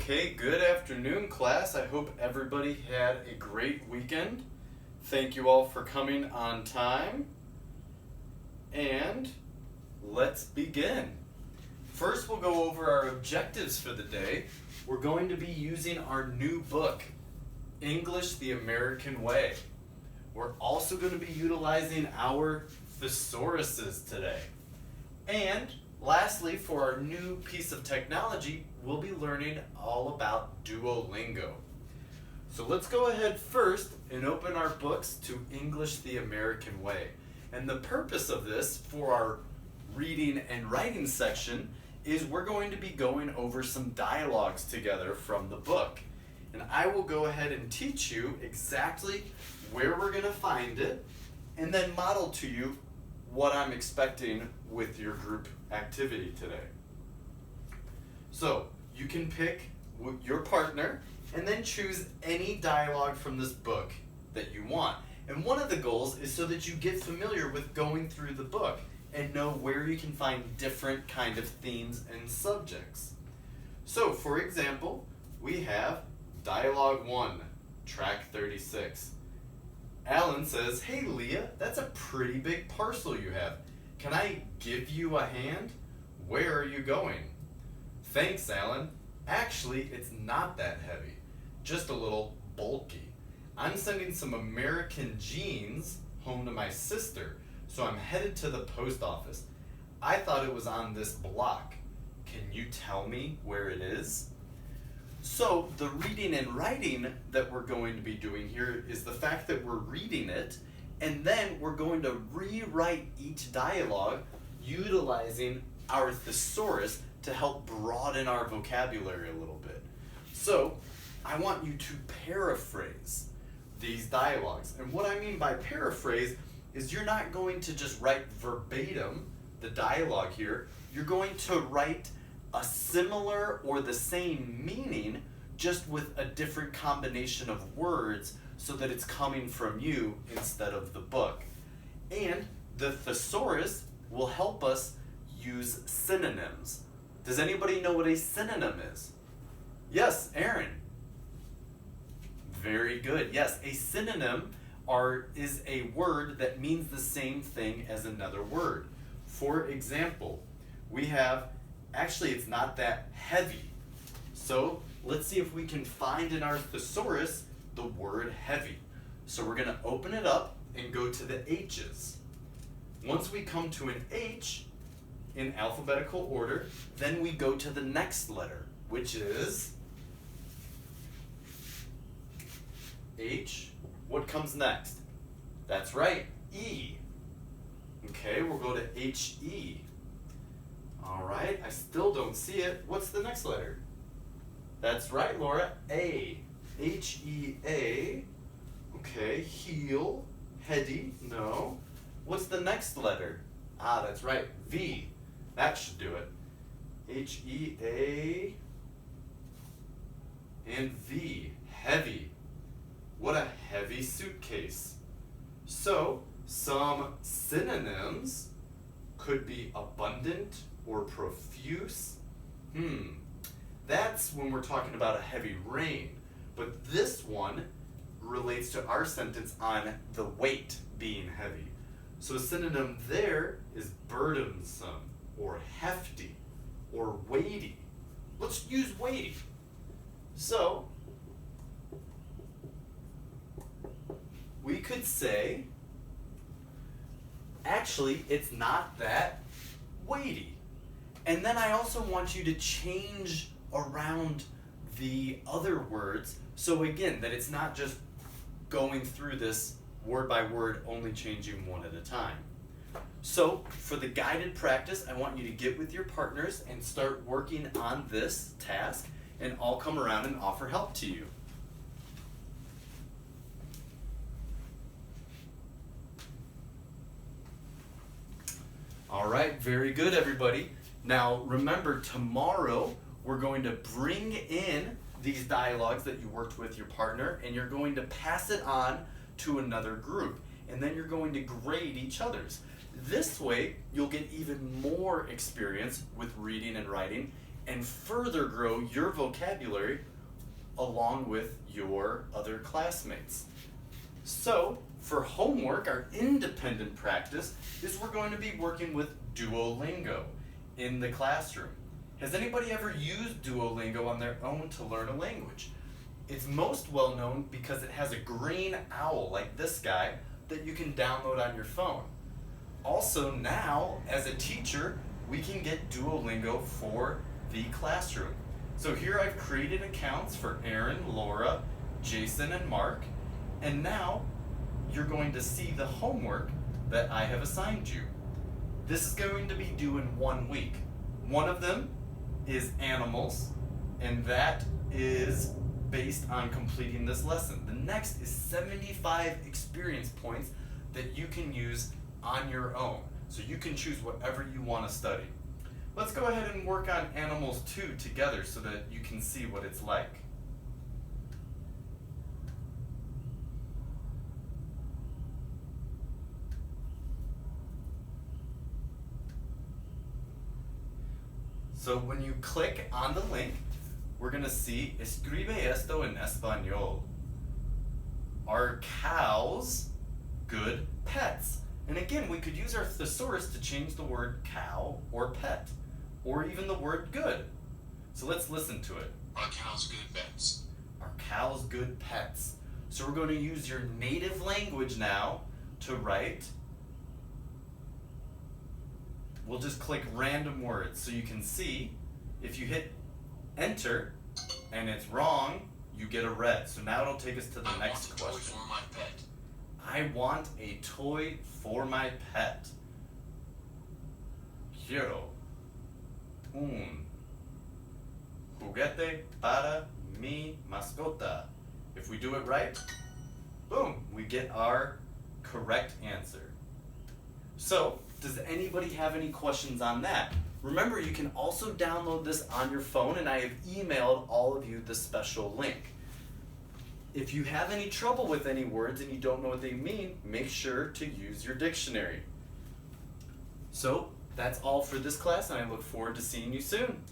Okay, good afternoon, class. I hope everybody had a great weekend. Thank you all for coming on time. And let's begin. First, we'll go over our objectives for the day. We're going to be using our new book, English the American Way. We're also going to be utilizing our thesauruses today. And lastly, for our new piece of technology, we'll be learning all about Duolingo. So let's go ahead first and open our books to English the American Way. And the purpose of this for our reading and writing section is we're going to be going over some dialogues together from the book. And I will go ahead and teach you exactly where we're going to find it and then model to you what I'm expecting with your group activity today. So you can pick your partner and then choose any dialogue from this book that you want. And one of the goals is so that you get familiar with going through the book and know where you can find different kind of themes and subjects. So for example, we have Dialogue 1, Track 36. Alan says, "Hey Leah, that's a pretty big parcel you have. Can I give you a hand? Where are you going?" "Thanks, Alan. Actually, it's not that heavy, just a little bulky. I'm sending some American jeans home to my sister, so I'm headed to the post office. I thought it was on this block. Can you tell me where it is?" So the reading and writing that we're going to be doing here is the fact that we're reading it, and then we're going to rewrite each dialogue utilizing our thesaurus to help broaden our vocabulary a little bit. So I want you to paraphrase these dialogues. And what I mean by paraphrase is you're not going to just write verbatim the dialogue here. You're going to write a similar or the same meaning, just with a different combination of words so that it's coming from you instead of the book. And the thesaurus will help us use synonyms. Does anybody know what a synonym is? Yes, Aaron. Very good. Yes, a synonym is a word that means the same thing as another word. For example, we have, actually it's not that heavy. So let's see if we can find in our thesaurus the word heavy. So we're going to open it up and go to the H's. Once we come to an H in alphabetical order, then we go to the next letter, which is H. What comes next? That's right, E. Okay, we'll go to H-E. All right, I still don't see it. What's the next letter? That's right, Laura, A. H-E-A. Okay, heel, heady, no. What's the next letter? Ah, that's right, V. That should do it. H-E-A and V, heavy. What a heavy suitcase. So, some synonyms could be abundant or profuse. That's when we're talking about a heavy rain. But this one relates to our sentence on the weight being heavy. So a synonym there is burdensome or hefty or weighty. Let's use weighty. So we could say, actually, it's not that weighty. And then I also want you to change around the other words. So again, that it's not just going through this word by word, only changing one at a time. So for the guided practice, I want you to get with your partners and start working on this task, and I'll come around and offer help to you. All right, very good, everybody. Now remember, tomorrow we're going to bring in these dialogues that you worked with your partner, and you're going to pass it on to another group, and then you're going to grade each other's. This way, you'll get even more experience with reading and writing, and further grow your vocabulary along with your other classmates. So, for homework, our independent practice is we're going to be working with Duolingo in the classroom. Has anybody ever used Duolingo on their own to learn a language? It's most well known because it has a green owl like this guy that you can download on your phone. Also now, as a teacher, we can get Duolingo for the classroom. So here I've created accounts for Aaron, Laura, Jason, and Mark, and now you're going to see the homework that I have assigned you. This is going to be due in 1 week. One of them is animals, and that is based on completing this lesson. The next is 75 experience points that you can use on your own. So you can choose whatever you want to study. Let's go ahead and work on animals 2 together so that you can see what it's like. So when you click on the link, we're going to see Escribe esto en español. Are cows good pets? And again, we could use our thesaurus to change the word cow or pet, or even the word good. So let's listen to it. Are cows good pets? Are cows good pets? So we're going to use your native language now to write. We'll just click random words so you can see if you hit enter and it's wrong, you get a red. So now it'll take us to the next question. For my pet. I want a toy for my pet. Quiero un juguete para mi mascota. If we do it right, boom, we get our correct answer. So, does anybody have any questions on that? Remember, you can also download this on your phone, and I have emailed all of you the special link. If you have any trouble with any words and you don't know what they mean, make sure to use your dictionary. So, that's all for this class, and I look forward to seeing you soon.